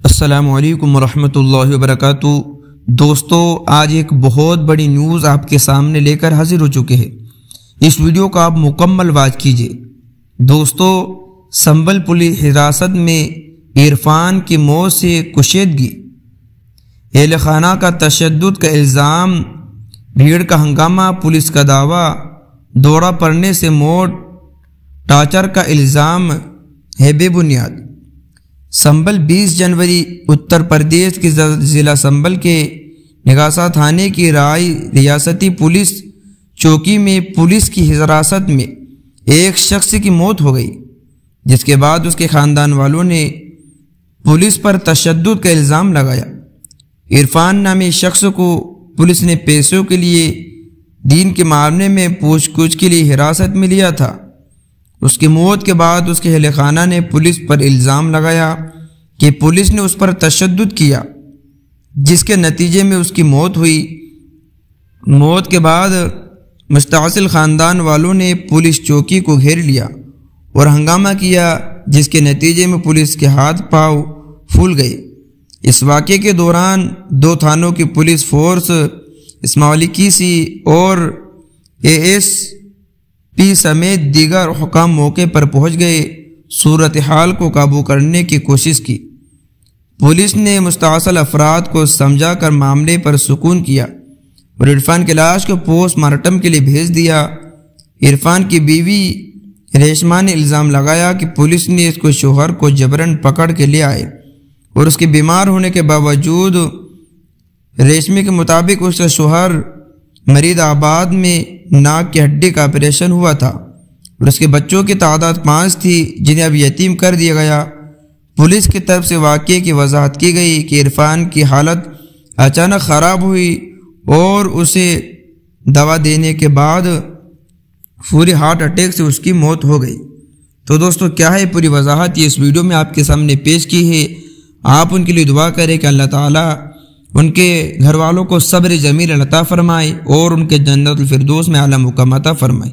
السلام علیکم ورحمۃ اللہ وبرکاتہ۔ دوستو، آج ایک بہت بڑی نیوز آپ کے سامنے لے کر حاضر ہو چکے ہیں۔ اس ویڈیو کو آپ مکمل واچ کیجئے۔ دوستو، سنبل پولیس حراست میں عرفان کی موت سے کشیدگی، اہل خانہ کا تشدد کا الزام، بھیڑ کا ہنگامہ، پولیس کا دعویٰ، دورہ پڑنے سے موت، ٹارچر کا الزام ہے بے بنیاد۔ سنبل 20 جنوری اتر پردیش کے ضلع سنبل کے نگاسا تھانے کی ریاستی پولیس چوکی میں پولیس کی حراست میں ایک شخص کی موت ہو گئی، جس کے بعد اس کے خاندان والوں نے پولیس پر تشدد کا الزام لگایا۔ عرفان نامی شخص کو پولیس نے پیسوں کے لیے دین کے معاملے میں پوچھ گچھ کے لیے حراست میں لیا تھا۔ اس کی موت کے بعد اس کے اہل خانہ نے پولیس پر الزام لگایا کہ پولیس نے اس پر تشدد کیا، جس کے نتیجے میں اس کی موت ہوئی۔ موت کے بعد مستعصل خاندان والوں نے پولیس چوکی کو گھیر لیا اور ہنگامہ کیا، جس کے نتیجے میں پولیس کے ہاتھ پاؤں پھول گئے۔ اس واقعے کے دوران 2 تھانوں کی پولیس فورس، اسماعیلی کیسی اور ASP سمیت دیگر حکام موقع پر پہنچ گئے، صورتحال کو قابو کرنے کی کوشش کی۔ پولیس نے مستعصل افراد کو سمجھا کر معاملے پر سکون کیا اور عرفان کی لاش کو پوسٹ مارٹم کے لیے بھیج دیا۔ عرفان کی بیوی ریشما نے الزام لگایا کہ پولیس نے اس کو شوہر کو جبراً پکڑ کے لے آئے اور اس کے بیمار ہونے کے باوجود ریشمی کے مطابق اس کا شوہر مرید آباد میں ناک کی ہڈی کا آپریشن ہوا تھا اور اس کے بچوں کی تعداد 5 تھی، جنہیں اب یتیم کر دیا گیا۔ پولیس کی طرف سے واقعے کی وضاحت کی گئی کہ عرفان کی حالت اچانک خراب ہوئی اور اسے دوا دینے کے بعد فوری ہارٹ اٹیک سے اس کی موت ہو گئی۔ تو دوستو، کیا ہے پوری وضاحت یہ اس ویڈیو میں آپ کے سامنے پیش کی ہے۔ آپ ان کے لیے دعا کریں کہ اللہ تعالیٰ ان کے گھر والوں کو صبر جمیل عطا فرمائے اور ان کے جنت الفردوس میں اعلیٰ مقام عطا فرمائے۔